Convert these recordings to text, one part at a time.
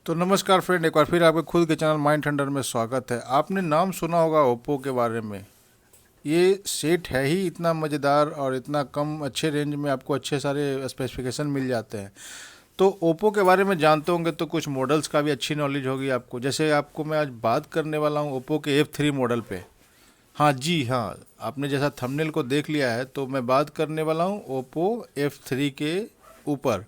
तो नमस्कार फ्रेंड, एक बार फिर आपके खुद के चैनल माइंड थंडर में स्वागत है। आपने नाम सुना होगा ओप्पो के बारे में। ये सेट है ही इतना मज़ेदार और इतना कम अच्छे रेंज में आपको अच्छे सारे स्पेसिफिकेशन मिल जाते हैं। तो ओप्पो के बारे में जानते होंगे तो कुछ मॉडल्स का भी अच्छी नॉलेज होगी आपको। जैसे आपको मैं आज बात करने वाला हूँ ओप्पो के F3 मॉडल पे। हाँ जी हाँ, आपने जैसा थंबनेल को देख लिया है तो मैं बात करने वाला हूँ ओप्पो F3 के ऊपर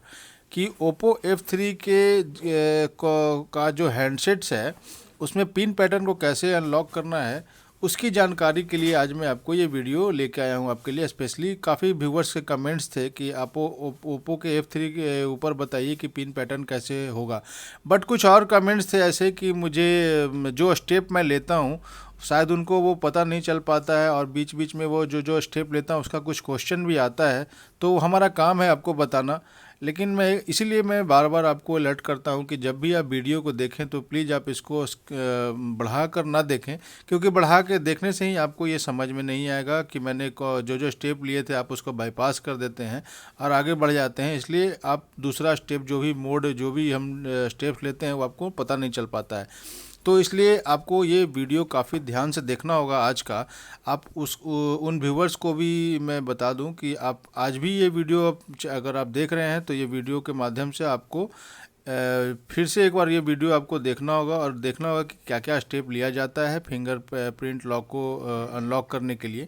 कि ओप्पो F3 के का जो हैंडसेट्स है उसमें पिन पैटर्न को कैसे अनलॉक करना है, उसकी जानकारी के लिए आज मैं आपको ये वीडियो लेके आया हूँ आपके लिए। स्पेशली काफ़ी व्यूवर्स के कमेंट्स थे कि आप ओप्पो के F3 के ऊपर बताइए कि पिन पैटर्न कैसे होगा। बट कुछ और कमेंट्स थे ऐसे कि मुझे जो स्टेप मैं लेता हूँ शायद उनको वो पता नहीं चल पाता है, और बीच बीच में वो जो जो स्टेप लेता हूँ उसका कुछ क्वेश्चन भी आता है। तो हमारा काम है आपको बताना, लेकिन मैं इसीलिए मैं बार बार आपको अलर्ट करता हूं कि जब भी आप वीडियो को देखें तो प्लीज़ आप इसको बढ़ा कर ना देखें, क्योंकि बढ़ा के देखने से ही आपको ये समझ में नहीं आएगा कि मैंने जो जो स्टेप लिए थे आप उसको बाईपास कर देते हैं और आगे बढ़ जाते हैं। इसलिए आप दूसरा स्टेप जो भी मोड जो भी हम स्टेप्स लेते हैं वो आपको पता नहीं चल पाता है। तो इसलिए आपको ये वीडियो काफ़ी ध्यान से देखना होगा आज का। आप उन व्यूवर्स को भी मैं बता दूं कि आप आज भी ये वीडियो अगर आप देख रहे हैं तो ये वीडियो के माध्यम से आपको फिर से एक बार ये वीडियो आपको देखना होगा और देखना होगा कि क्या क्या स्टेप लिया जाता है फिंगर प्रिंट लॉक को अनलॉक करने के लिए।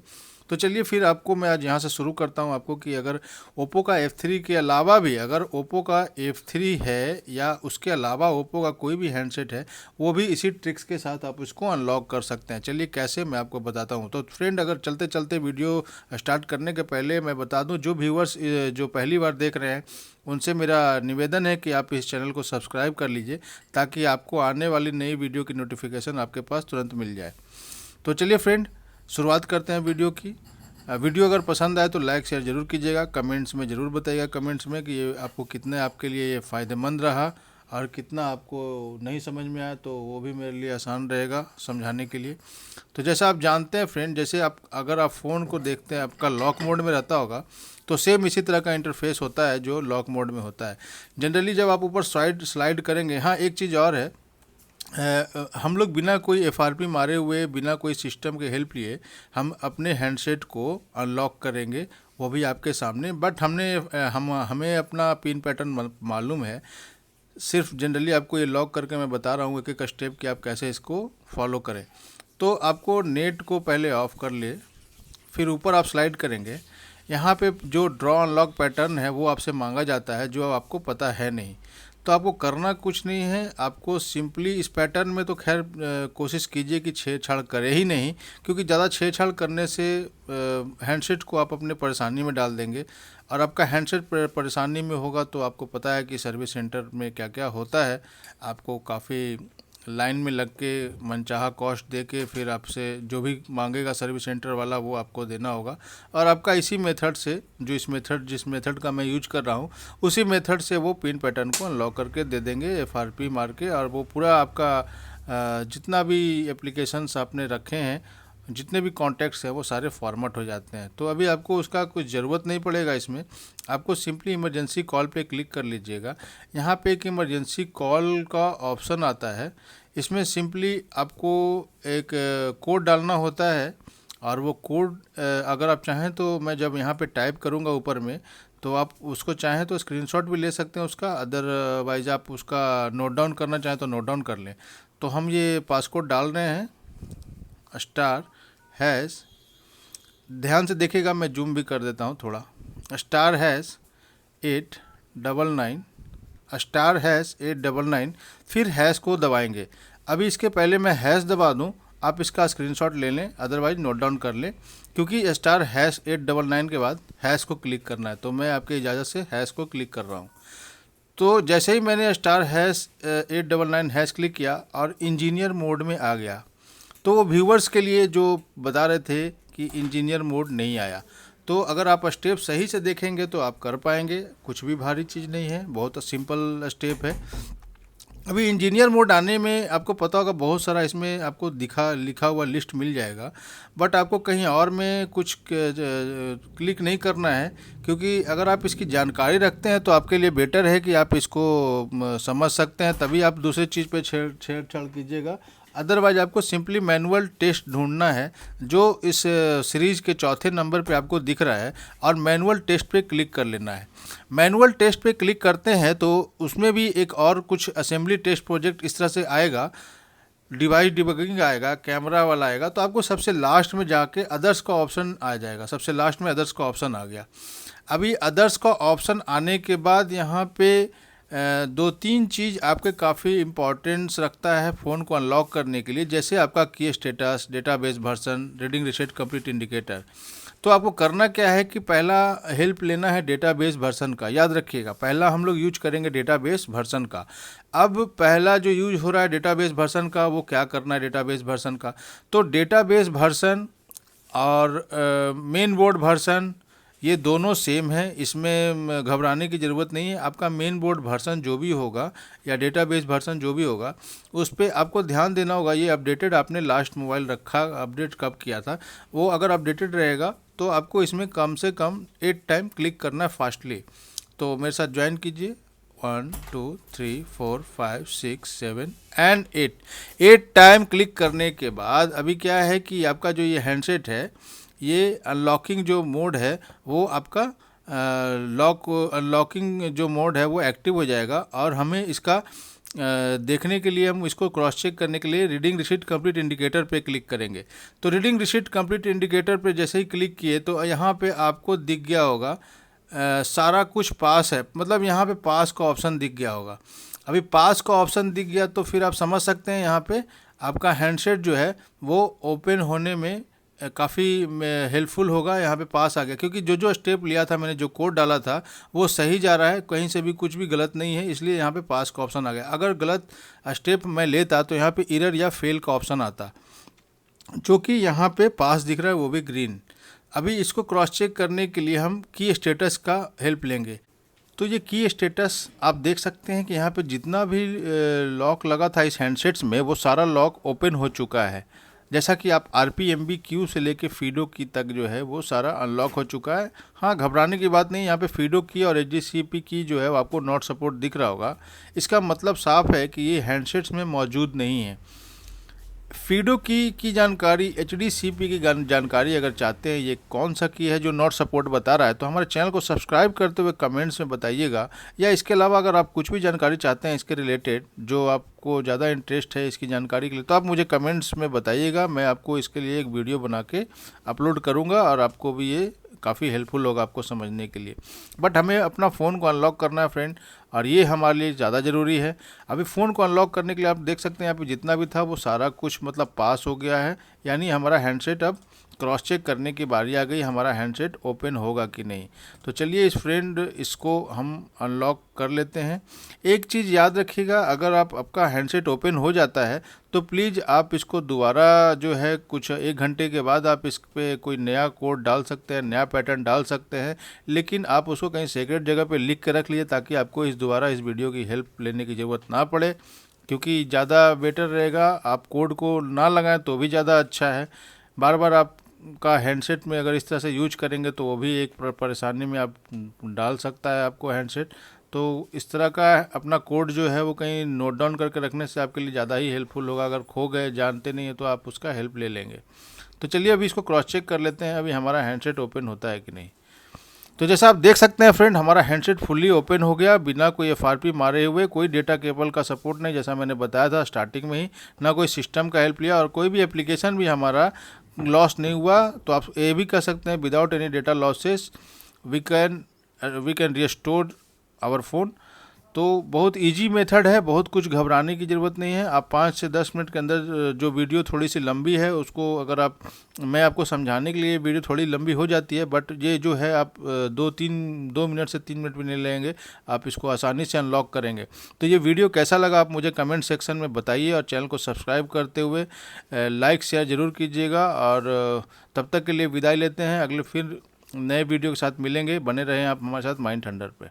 तो चलिए फिर आपको मैं आज यहाँ से शुरू करता हूँ आपको कि अगर ओप्पो का F3 के अलावा भी अगर ओप्पो का F3 है या उसके अलावा ओप्पो का कोई भी हैंडसेट है, वो भी इसी ट्रिक्स के साथ आप इसको अनलॉक कर सकते हैं। चलिए कैसे मैं आपको बताता हूँ। तो फ्रेंड, अगर चलते चलते वीडियो स्टार्ट करने के पहले मैं बता दूँ, जो व्यूवर्स जो पहली बार देख रहे हैं उनसे मेरा निवेदन है कि आप इस चैनल को सब्सक्राइब कर लीजिए ताकि आपको आने वाली नई वीडियो की नोटिफिकेशन आपके पास तुरंत मिल जाए। तो चलिए फ्रेंड, शुरुआत करते हैं वीडियो की। वीडियो अगर पसंद आए तो लाइक शेयर ज़रूर कीजिएगा। कमेंट्स में ज़रूर बताइएगा कमेंट्स में कि ये आपको कितने आपके लिए ये फ़ायदेमंद रहा और कितना आपको नहीं समझ में आया, तो वो भी मेरे लिए आसान रहेगा समझाने के लिए। तो जैसा आप जानते हैं फ्रेंड, जैसे आप अगर आप फ़ोन को देखते हैं आपका लॉक मोड में रहता होगा तो सेम इसी तरह का इंटरफेस होता है जो लॉक मोड में होता है। जनरली जब आप ऊपर स्लाइड करेंगे, हाँ एक चीज़ और है, हम लोग बिना कोई एफआरपी मारे हुए, बिना कोई सिस्टम के हेल्प लिए हम अपने हैंडसेट को अनलॉक करेंगे, वो भी आपके सामने। बट हमें अपना पिन पैटर्न मालूम है। सिर्फ जनरली आपको ये लॉक करके मैं बता रहा हूँ एक एक स्टेप कि आप कैसे इसको फॉलो करें। तो आपको नेट को पहले ऑफ कर ले, फिर ऊपर आप स्लाइड करेंगे। यहाँ पे जो ड्रॉ अनलॉक पैटर्न है वो आपसे मांगा जाता है जो आपको पता है नहीं। तो आपको करना कुछ नहीं है, आपको सिंपली इस पैटर्न में तो खैर कोशिश कीजिए कि छेड़छाड़ करे ही नहीं, क्योंकि ज़्यादा छेड़छाड़ करने से हैंडसेट को आप अपने परेशानी में डाल देंगे, और आपका हैंडसेट परेशानी में होगा तो आपको पता है कि सर्विस सेंटर में क्या क्या होता है। आपको काफ़ी लाइन में लग के मनचाहा कॉस्ट दे के फिर आपसे जो भी मांगेगा सर्विस सेंटर वाला वो आपको देना होगा, और आपका इसी मेथड से जिस मेथड का मैं यूज कर रहा हूँ उसी मेथड से वो पिन पैटर्न को अनलॉक करके दे देंगे एफआरपी मार के, और वो पूरा आपका जितना भी एप्लीकेशंस आपने रखे हैं, जितने भी कॉन्टैक्ट्स हैं वो सारे फॉर्मेट हो जाते हैं। तो अभी आपको उसका कुछ ज़रूरत नहीं पड़ेगा। इसमें आपको सिंपली इमरजेंसी कॉल पे क्लिक कर लीजिएगा। यहाँ पे एक इमरजेंसी कॉल का ऑप्शन आता है, इसमें सिंपली आपको एक कोड डालना होता है, और वो कोड अगर आप चाहें तो मैं जब यहाँ पे टाइप करूँगा ऊपर में, तो आप उसको चाहें तो स्क्रीनशॉट भी ले सकते हैं उसका, अदरवाइज आप उसका नोट डाउन करना चाहें तो नोट डाउन कर लें। तो हम ये पासकोड डाल रहे हैं, स्टार हैश, ध्यान से देखिएगा, मैं जूम भी कर देता हूँ थोड़ा, स्टार हैश 899, स्टार हैश 899, फिर हैश को दबाएंगे। अभी इसके पहले मैं हैश दबा दूँ, आप इसका स्क्रीनशॉट ले लें, अदरवाइज नोट डाउन कर लें, क्योंकि स्टार हैश 899 के बाद हैश को क्लिक करना है। तो मैं आपकी इजाज़त से हैश को क्लिक कर रहा हूँ। तो जैसे ही मैंने स्टार हैश 899 हैश क्लिक किया और इंजीनियर मोड में आ गया, तो वो व्यूवर्स के लिए जो बता रहे थे कि इंजीनियर मोड नहीं आया। तो अगर आप स्टेप सही से देखेंगे तो आप कर पाएंगे, कुछ भी भारी चीज़ नहीं है, बहुत सिंपल स्टेप है। अभी इंजीनियर मोड आने में आपको पता होगा बहुत सारा इसमें आपको लिखा हुआ लिस्ट मिल जाएगा, बट आपको कहीं और में कुछ क्लिक नहीं करना है, क्योंकि अगर आप इसकी जानकारी रखते हैं तो आपके लिए बेटर है कि आप इसको समझ सकते हैं, तभी आप दूसरी चीज़ पे छेड़छाड़ कीजिएगा। अदरवाइज आपको सिंपली मैनुअल टेस्ट ढूंढना है, जो इस सीरीज़ के चौथे नंबर पे आपको दिख रहा है, और मैनुअल टेस्ट पे क्लिक कर लेना है। मैनुअल टेस्ट पे क्लिक करते हैं तो उसमें भी एक और कुछ असेंबली टेस्ट प्रोजेक्ट इस तरह से आएगा, डिवाइस डिबगिंग आएगा, कैमरा वाला आएगा, तो आपको सबसे लास्ट में जाके अदर्स का ऑप्शन आ जाएगा। सबसे लास्ट में अदर्स का ऑप्शन आ गया। अभी अदर्स का ऑप्शन आने के बाद यहाँ पे दो तीन चीज़ आपके काफ़ी इम्पोर्टेंस रखता है फ़ोन को अनलॉक करने के लिए, जैसे आपका की status, database version, reading reset complete indicator. तो आपको करना क्या है कि पहला हेल्प लेना है डेटाबेस वर्जन का। याद रखिएगा, पहला हम लोग यूज करेंगे डेटाबेस वर्जन का। अब पहला जो यूज हो रहा है डेटाबेस वर्जन का, वो क्या करना है डेटाबेस वर्जन का, तो डेटाबेस वर्जन और मेन बोर्ड वर्जन ये दोनों सेम है, इसमें घबराने की ज़रूरत नहीं है। आपका मेन बोर्ड वर्जन जो भी होगा या डेटाबेस वर्जन जो भी होगा, उस पर आपको ध्यान देना होगा। ये अपडेटेड आपने लास्ट मोबाइल रखा, अपडेट कब किया था, वो अगर अपडेटेड रहेगा तो आपको इसमें कम से कम 8 टाइम क्लिक करना है फास्टली। तो मेरे साथ ज्वाइन कीजिए। 1 2 3 4 5 6 7 एंड 8 टाइम क्लिक करने के बाद अभी क्या है कि आपका जो ये हैंडसेट है, ये अनलॉकिंग जो मोड है वो आपका अनलॉकिंग जो मोड है वो एक्टिव हो जाएगा, और हमें इसका देखने के लिए हम इसको क्रॉस चेक करने के लिए रीडिंग रिसीट कंप्लीट इंडिकेटर पे क्लिक करेंगे। तो रीडिंग रिसीट कंप्लीट इंडिकेटर पे जैसे ही क्लिक किए तो यहाँ पे आपको दिख गया होगा सारा कुछ पास है, मतलब यहाँ पे पास का ऑप्शन दिख गया होगा। अभी पास का ऑप्शन दिख गया तो फिर आप समझ सकते हैं यहाँ पे आपका हैंडसेट जो है वो ओपन होने में काफ़ी हेल्पफुल होगा। यहाँ पे पास आ गया, क्योंकि जो जो स्टेप लिया था मैंने, जो कोड डाला था वो सही जा रहा है, कहीं से भी कुछ भी गलत नहीं है, इसलिए यहाँ पे पास का ऑप्शन आ गया। अगर गलत स्टेप मैं लेता तो यहाँ पे एरर या फेल का ऑप्शन आता, जो कि यहाँ पे पास दिख रहा है, वो भी ग्रीन। अभी इसको क्रॉस चेक करने के लिए हम की स्टेटस का हेल्प लेंगे। तो ये की स्टेटस आप देख सकते हैं कि यहाँ पे जितना भी लॉक लगा था इस हैंडसेट्स में, वो सारा लॉक ओपन हो चुका है। जैसा कि आप RPMB से लेके फीडो की तक जो है वो सारा अनलॉक हो चुका है। हाँ, घबराने की बात नहीं, यहाँ पे फीडो की और HDCP की जो है वो आपको नॉट सपोर्ट दिख रहा होगा। इसका मतलब साफ है कि ये हैंडसेट्स में मौजूद नहीं है। फीडो की जानकारी, HDCP की जानकारी अगर चाहते हैं ये कौन सा की है जो नॉट सपोर्ट बता रहा है, तो हमारे चैनल को सब्सक्राइब करते हुए कमेंट्स में बताइएगा। या इसके अलावा अगर आप कुछ भी जानकारी चाहते हैं इसके रिलेटेड, जो आपको ज़्यादा इंटरेस्ट है इसकी जानकारी के लिए, तो आप मुझे कमेंट्स में बताइएगा। मैं आपको इसके लिए एक वीडियो बना के अपलोड करूँगा, और आपको भी ये काफ़ी हेल्पफुल होगा आपको समझने के लिए। बट हमें अपना फ़ोन को अनलॉक करना है फ्रेंड, और ये हमारे लिए ज़्यादा ज़रूरी है। अभी फ़ोन को अनलॉक करने के लिए आप देख सकते हैं यहाँ पे जितना भी था वो सारा कुछ मतलब पास हो गया है, यानी हमारा हैंडसेट अब क्रॉस चेक करने की बारी आ गई, हमारा हैंडसेट ओपन होगा कि नहीं। तो चलिए इस फ्रेंड इसको हम अनलॉक कर लेते हैं। एक चीज़ याद रखिएगा, अगर आपका हैंडसेट ओपन हो जाता है तो प्लीज़ आप इसको दोबारा जो है कुछ 1 घंटे के बाद आप इस पर कोई नया कोड डाल सकते हैं, नया पैटर्न डाल सकते हैं, लेकिन आप उसको कहीं सीक्रेट जगह पे लिख के रख लीजिए, ताकि आपको दोबारा इस वीडियो की हेल्प लेने की ज़रूरत ना पड़े, क्योंकि ज़्यादा बेटर रहेगा आप कोड को ना लगाएं तो भी ज़्यादा अच्छा है। बार बार आप का हैंडसेट में अगर इस तरह से यूज करेंगे तो वो भी एक परेशानी में आप डाल सकता है आपको हैंडसेट। तो इस तरह का अपना कोड जो है वो कहीं नोट डाउन करके रखने से आपके लिए ज़्यादा ही हेल्पफुल होगा। अगर खो गए, जानते नहीं है, तो आप उसका हेल्प ले लेंगे। तो चलिए अभी इसको क्रॉस चेक कर लेते हैं, अभी हमारा हैंडसेट ओपन होता है कि नहीं। तो जैसा आप देख सकते हैं फ्रेंड, हमारा हैंडसेट फुल्ली ओपन हो गया, बिना कोई FRP मारे हुए। कोई डेटा केबल का सपोर्ट नहीं, जैसा मैंने बताया था स्टार्टिंग में ही, ना कोई सिस्टम का हेल्प लिया, और कोई भी एप्लीकेशन भी हमारा लॉस नहीं हुआ। तो आप ये भी कह सकते हैं without any data losses we can restore our phone. तो बहुत इजी मेथड है, बहुत कुछ घबराने की ज़रूरत नहीं है। आप 5 से 10 मिनट के अंदर, जो वीडियो थोड़ी सी लंबी है उसको अगर मैं आपको समझाने के लिए वीडियो थोड़ी लंबी हो जाती है, बट ये जो है आप 2 मिनट से 3 मिनट भी नहीं लेंगे, आप इसको आसानी से अनलॉक करेंगे। तो ये वीडियो कैसा लगा आप मुझे कमेंट सेक्शन में बताइए, और चैनल को सब्सक्राइब करते हुए लाइक शेयर ज़रूर कीजिएगा। और तब तक के लिए विदाई लेते हैं, अगले फिर नए वीडियो के साथ मिलेंगे। बने रहें आप हमारे साथ माइंड थंडर पे।